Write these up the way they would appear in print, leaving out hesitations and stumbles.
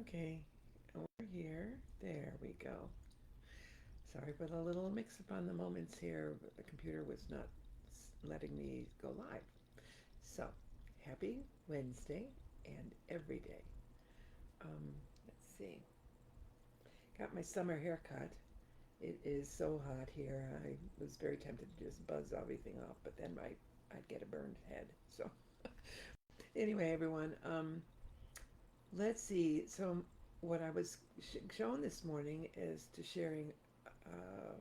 Okay, over here. There we go. Sorry for the little mix-up on the moments here. The computer was not letting me go live. So, happy Wednesday and every day. Let's see. Got my summer haircut. It is so hot here. I was very tempted to just buzz everything off, but then I'd get a burned head. So, anyway, everyone, let's see. So, what I was shown this morning is to sharing uh,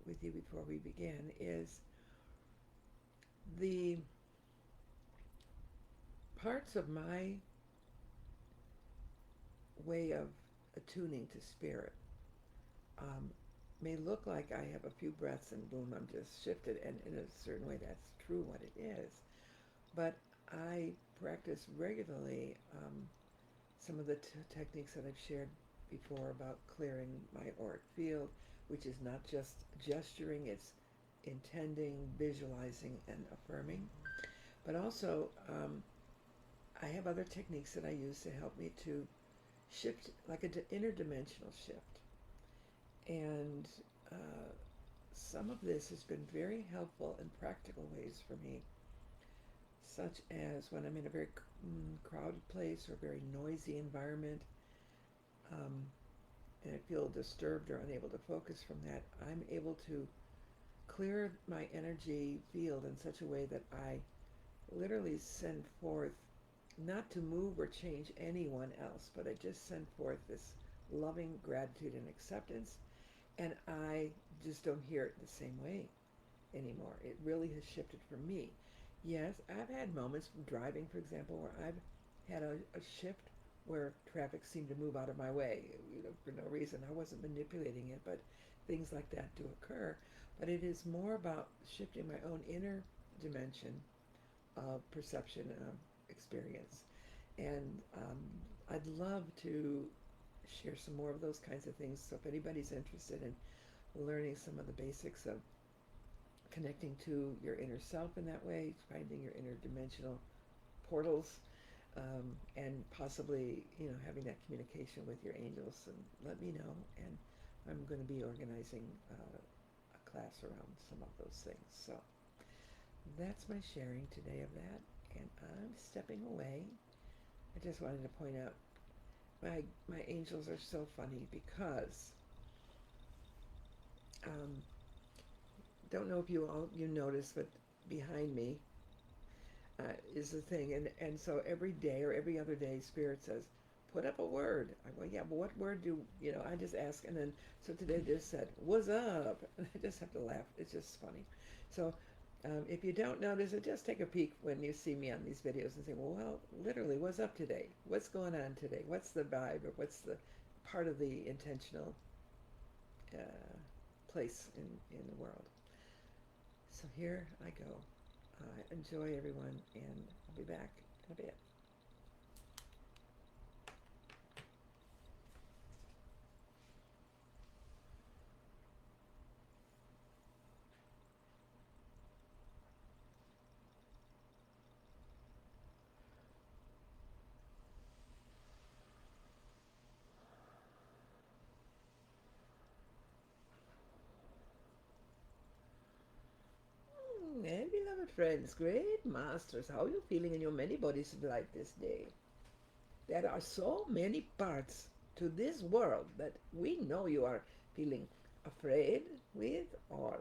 with you before we begin is the parts of my way of attuning to spirit um, may look like I have a few breaths and boom, I'm just shifted, and in a certain way that's true what it is. But I practice regularly some of the techniques that I've shared before about clearing my auric field, which is not just gesturing, it's intending, visualizing, and affirming. But also, I have other techniques that I use to help me to shift, like an interdimensional shift. And uh, some of this has been very helpful in practical ways for me, such as when I'm in a very crowded place or a very noisy environment, um, and I feel disturbed or unable to focus from that, I'm able to clear my energy field in such a way that I literally send forth, not to move or change anyone else, but I just send forth this loving gratitude and acceptance, and I just don't hear it the same way anymore. It really has shifted for me. Yes, I've had moments driving, for example, where I've had a shift where traffic seemed to move out of my way, for no reason. I wasn't manipulating it, but things like that do occur. But it is more about shifting my own inner dimension of perception and of experience. And I'd love to share some more of those kinds of things. So if anybody's interested in learning some of the basics of connecting to your inner self in that way, finding your interdimensional portals, and possibly, having that communication with your angels, and let me know. And I'm going to be organizing a class around some of those things. So that's my sharing today of that, and I'm stepping away. I just wanted to point out my angels are so funny because um, don't know if you noticed, but behind me is the thing, and so every day or every other day, Spirit says, "Put up a word." I go, "Yeah, but what word do I just ask?" And then so today they just said, "What's up?" And I just have to laugh. It's just funny. So if you don't notice it, just take a peek when you see me on these videos and say, "Well, literally, what's up today? What's going on today? What's the vibe, or what's the part of the intentional uh, place in the world?" So here I go. Enjoy, everyone, and I'll be back in a bit. And beloved friends, great masters, how are you feeling in your many bodies of light this day? There are so many parts to this world that we know you are feeling afraid with, or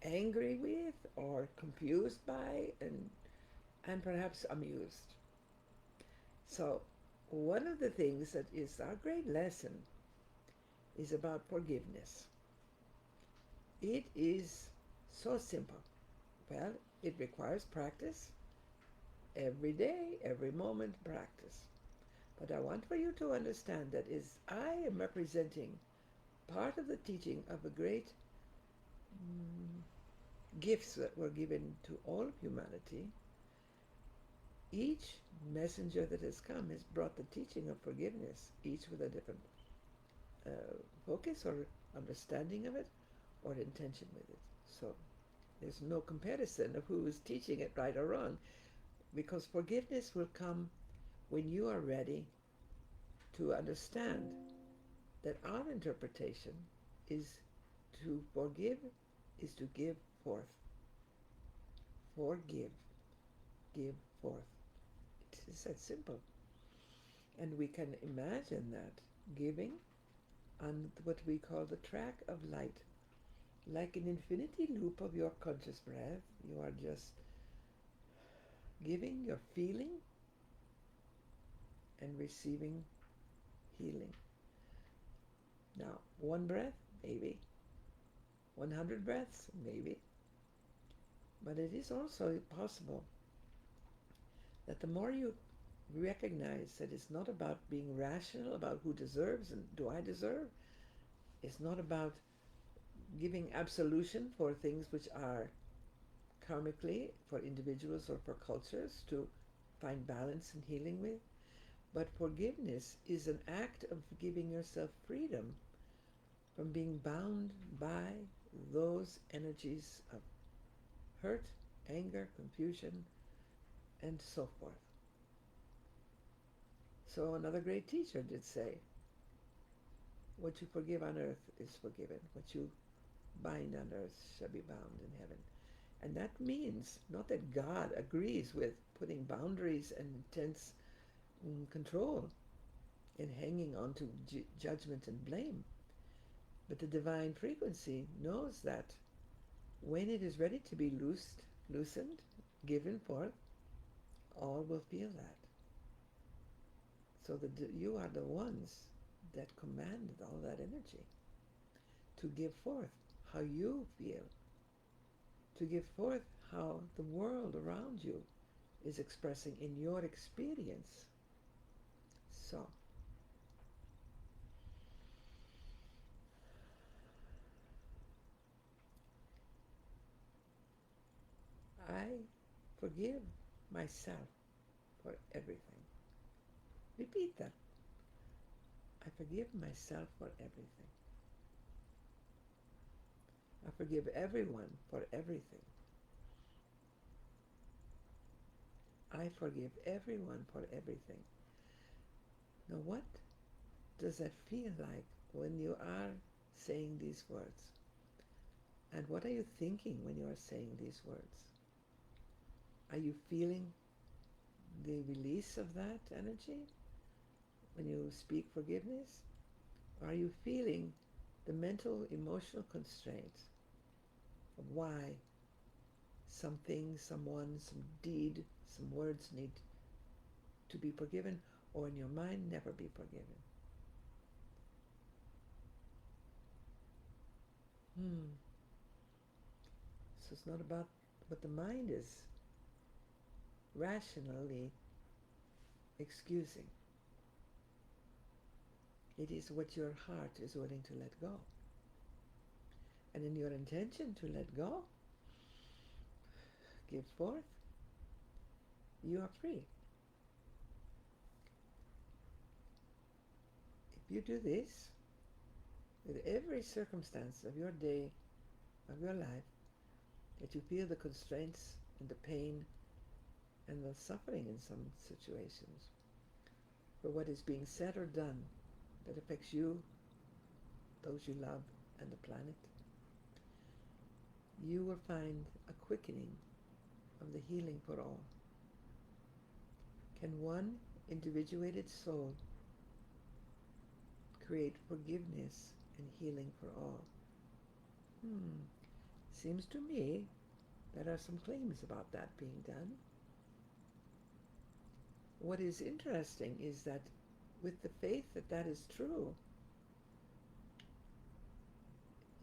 angry with, or confused by, and perhaps amused. So, one of the things that is our great lesson is about forgiveness. It is so simple. Well, it requires practice every day, every moment practice. But I want for you to understand that is I am representing part of the teaching of the great mm, gifts that were given to all of humanity. Each messenger that has come has brought the teaching of forgiveness, each with a different focus or understanding of it or intention with it. So there's no comparison of who is teaching it right or wrong, because forgiveness will come when you are ready to understand that our interpretation is to forgive is to give forth. Forgive, give forth. It is that simple. And we can imagine that giving on what we call the track of light. Like an infinity loop of your conscious breath, you are just giving, you're feeling, and receiving healing. Now, one breath, maybe. 100 breaths, maybe. But it is also possible that the more you recognize that it's not about being rational about who deserves and do I deserve, it's not about giving absolution for things which are karmically for individuals or for cultures to find balance and healing with, but forgiveness is an act of giving yourself freedom from being bound by those energies of hurt, anger, confusion, and so forth. So another great teacher did say, what you forgive on earth is forgiven. What you bind on earth shall be bound in heaven. And that means not that God agrees with putting boundaries and intense control and hanging on to judgment and blame. But the divine frequency knows that when it is ready to be loosened, given forth, all will feel that. So that you are the ones that commanded all that energy to give forth how you feel, to give forth how the world around you is expressing in your experience. So, I forgive myself for everything. Repeat that. I forgive myself for everything. I forgive everyone for everything. I forgive everyone for everything. Now, what does that feel like when you are saying these words? And what are you thinking when you are saying these words? Are you feeling the release of that energy when you speak forgiveness? Or are you feeling the mental, emotional constraints of why something, someone, some deed, some words need to be forgiven, or in your mind, never be forgiven? So it's not about what the mind is rationally excusing. It is what your heart is willing to let go. And in your intention to let go, give forth, you are free. If you do this with every circumstance of your day, of your life, that you feel the constraints and the pain and the suffering in some situations for what is being said or done that affects you, those you love, and the planet, you will find a quickening of the healing for all. Can one individuated soul create forgiveness and healing for all? Seems to me there are some claims about that being done. What is interesting is that with the faith that that is true,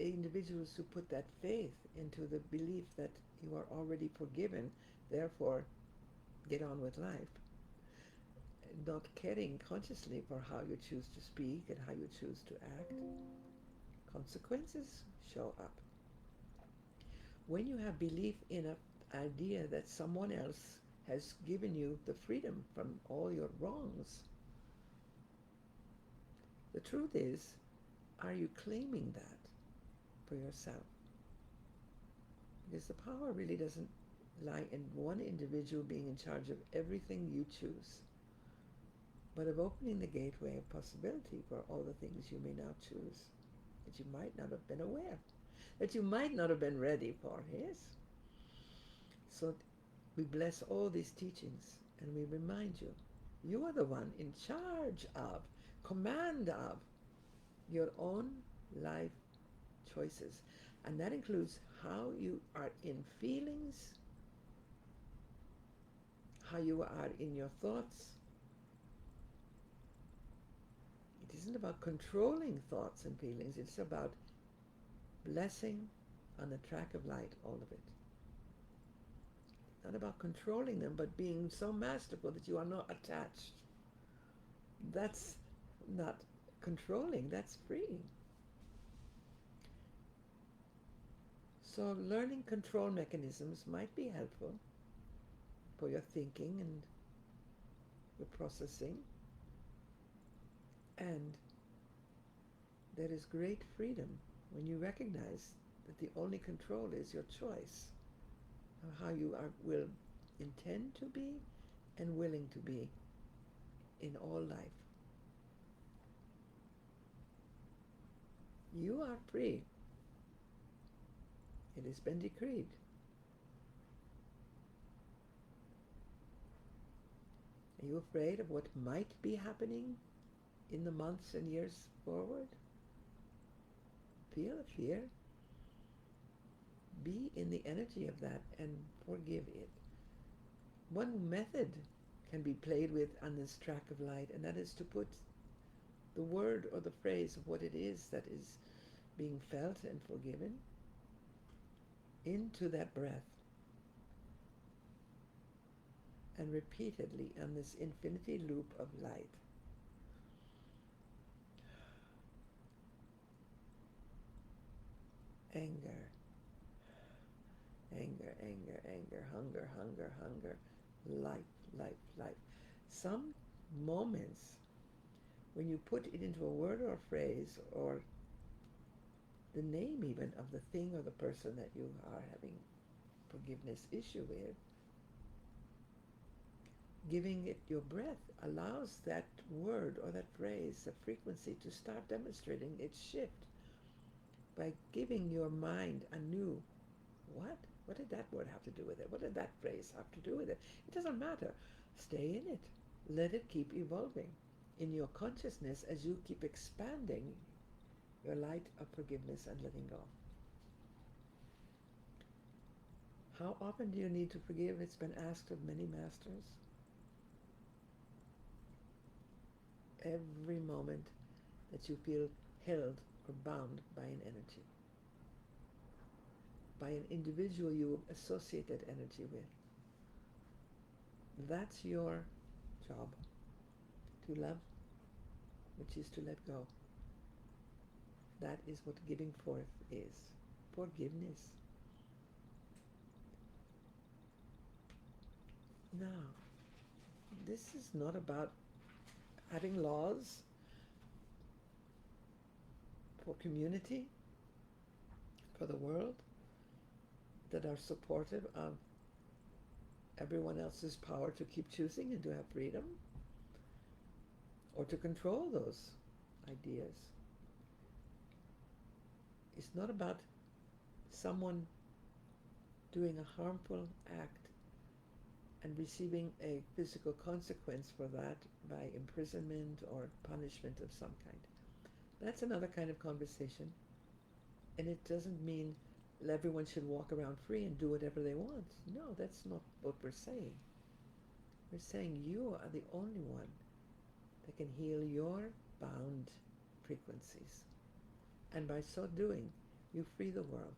individuals who put that faith into the belief that you are already forgiven, therefore get on with life, not caring consciously for how you choose to speak and how you choose to act, consequences show up. When you have belief in an idea that someone else has given you the freedom from all your wrongs, the truth is, are you claiming that for yourself? Because the power really doesn't lie in one individual being in charge of everything you choose. but of opening the gateway of possibility for all the things you may now choose, that you might not have been aware, that you might not have been ready for. Yes? So we bless all these teachings and we remind you, you are the one in charge of, command of your own life choices. And that includes how you are in feelings, how you are in your thoughts. It isn't about controlling thoughts and feelings. It's about blessing on the track of light, all of it. Not about controlling them, but being so masterful that you are not attached. That's not controlling, that's freeing. So learning control mechanisms might be helpful for your thinking and your processing. And there is great freedom when you recognize that the only control is your choice of how you will intend to be and willing to be in all life. You are free. It has been decreed. Are you afraid of what might be happening in the months and years forward? Feel the fear. Be in the energy of that and forgive it. One method can be played with on this track of light, and that is to put the word or the phrase of what it is that is being felt and forgiven into that breath, and repeatedly on this infinity loop of light. Anger, anger, anger, anger, hunger, hunger, hunger, life, life, life. Some moments when you put it into a word or a phrase or the name even of the thing or the person that you are having forgiveness issue with, giving it your breath allows that word or that phrase, the frequency, to start demonstrating its shift by giving your mind a new, what did that word have to do with it? What did that phrase have to do with it? It doesn't matter. Stay in it. Let it keep evolving in your consciousness as you keep expanding your light of forgiveness and letting go. How often do you need to forgive? It's been asked of many masters. Every moment that you feel held or bound by an energy, by an individual you associate that energy with. That's your job, to love, which is to let go. That is what giving forth is. Forgiveness. Now, this is not about having laws for community, for the world, that are supportive of everyone else's power to keep choosing and to have freedom, or to control those ideas. It's not about someone doing a harmful act and receiving a physical consequence for that by imprisonment or punishment of some kind. That's another kind of conversation, and it doesn't mean everyone should walk around free and do whatever they want. No, that's not what we're saying. We're saying you are the only one that can heal your bound frequencies. And by so doing, you free the world.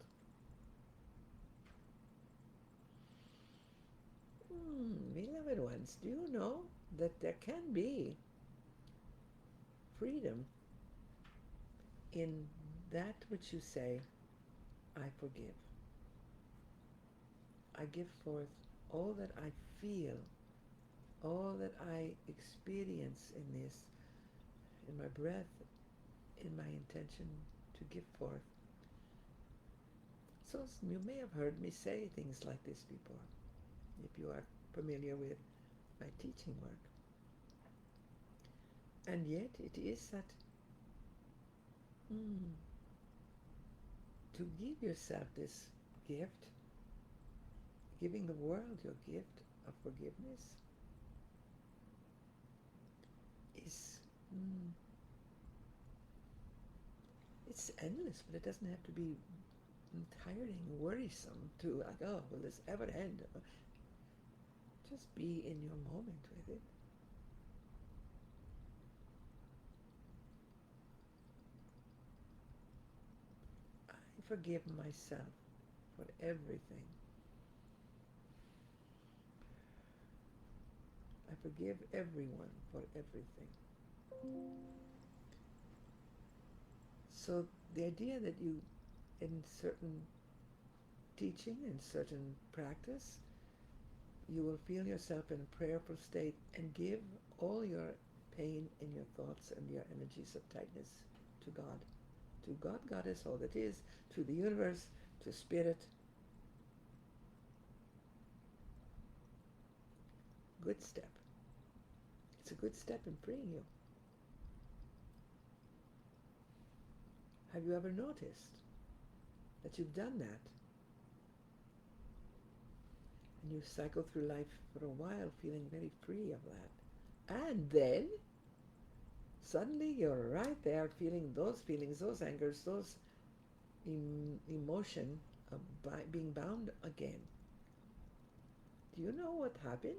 Beloved ones, do you know that there can be freedom in that which you say, I forgive. I give forth all that I feel, all that I experience in this, in my breath, in my intention to give forth. So you may have heard me say things like this before, if you are familiar with my teaching work. And yet it is that to give yourself this gift, giving the world your gift of forgiveness is it's endless, but it doesn't have to be tiring, worrisome to like, oh, will this ever end? Just be in your moment with it. I forgive myself for everything. I forgive everyone for everything. So the idea that you, in certain teaching, in certain practice, you will feel yourself in a prayerful state and give all your pain and your thoughts and your energies of tightness to God. To God, Goddess, all that is, to the universe, to Spirit. Good step. It's a good step in freeing you. Have you ever noticed that you've done that? And you cycle through life for a while feeling very free of that. And then, suddenly you're right there feeling, those angers, those emotion of being bound again. Do you know what happened?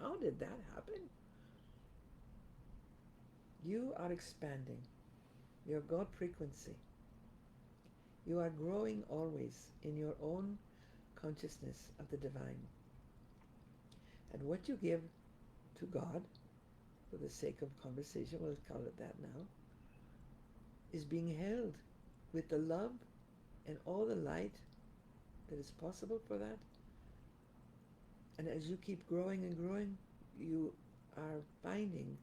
How did that happen? You are expanding your God frequency. You are growing always in your own consciousness of the divine. And what you give to God, for the sake of conversation, we'll call it that now, is being held with the love and all the light that is possible for that. And as you keep growing and growing, you are finding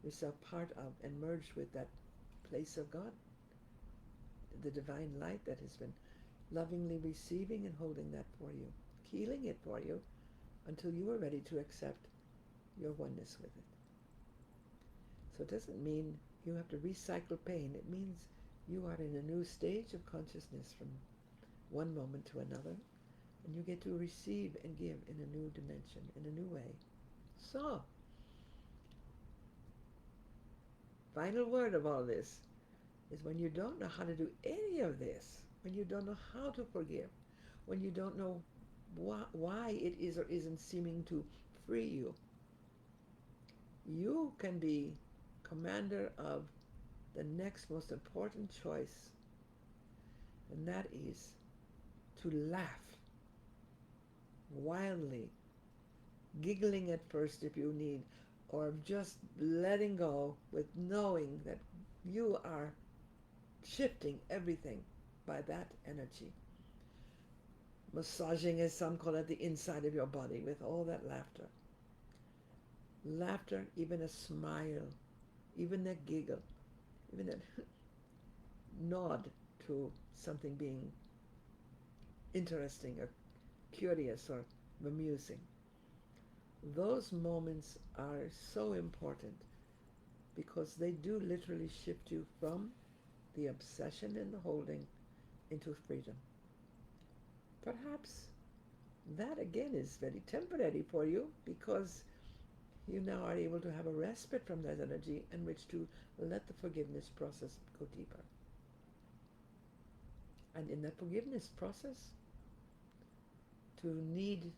yourself part of and merged with that place of God, the divine light that has been lovingly receiving and holding that for you, healing it for you until you are ready to accept your oneness with it. So it doesn't mean you have to recycle pain. It means you are in a new stage of consciousness from one moment to another, and you get to receive and give in a new dimension, in a new way. So, final word of all this is when you don't know how to do any of this, when you don't know how to forgive, when you don't know why it is or isn't seeming to free you, you can be commander of the next most important choice, and that is to laugh wildly, giggling at first if you need, or just letting go with knowing that you are shifting everything by that energy. Massaging, as some call it, the inside of your body with all that laughter. Laughter, even a smile, even a giggle, even a nod to something being interesting or curious or amusing. Those moments are so important because they do literally shift you from the obsession and the holding into freedom. Perhaps that again is very temporary for you because you now are able to have a respite from that energy in which to let the forgiveness process go deeper. And in that forgiveness process, to need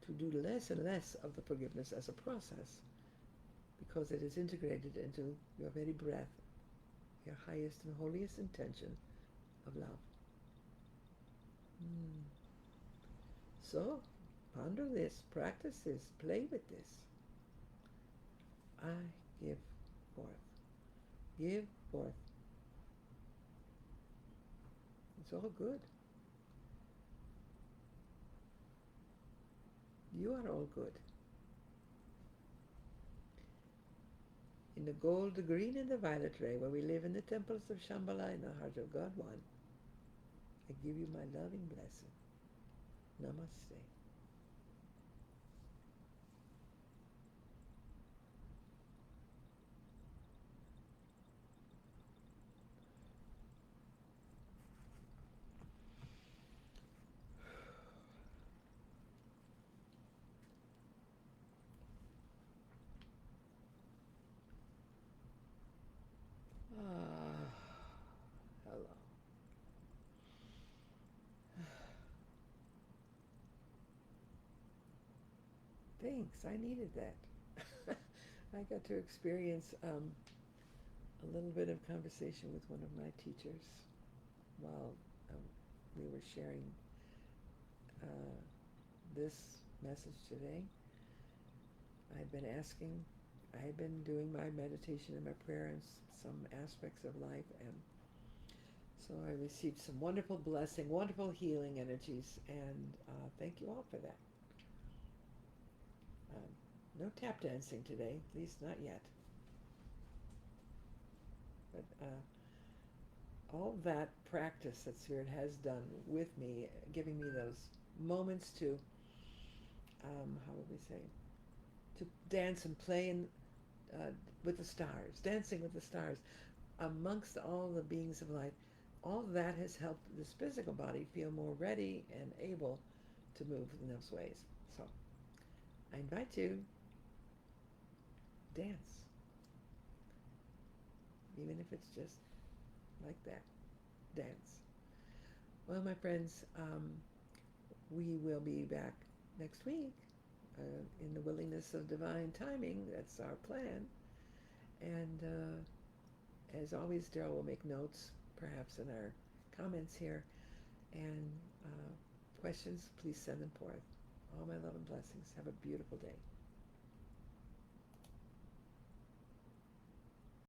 to do less and less of the forgiveness as a process because it is integrated into your very breath, your highest and holiest intention of love. So, ponder this, practice this, play with this. I give forth. Give forth. It's all good. You are all good. In the gold, the green, and the violet ray, where we live in the temples of Shambhala in the heart of God One, I give you my loving blessing. Namaste. Thanks. I needed that. I got to experience a little bit of conversation with one of my teachers while we were sharing this message today. I had been doing my meditation and my prayer in some aspects of life, and so I received some wonderful blessing, wonderful healing energies, and thank you all for that. No tap dancing today, at least not yet. But all that practice that Spirit has done with me, giving me those moments to, how would we say, to dance and play with the stars, dancing with the stars, amongst all the beings of light, all that has helped this physical body feel more ready and able to move in those ways. So I invite you, dance, even if it's just like that, dance. Well, my friends, we will be back next week in the willingness of divine timing. That's our plan. And as always, Daryl will make notes, perhaps in our comments here. And questions, please send them forth. All my love and blessings. Have a beautiful day.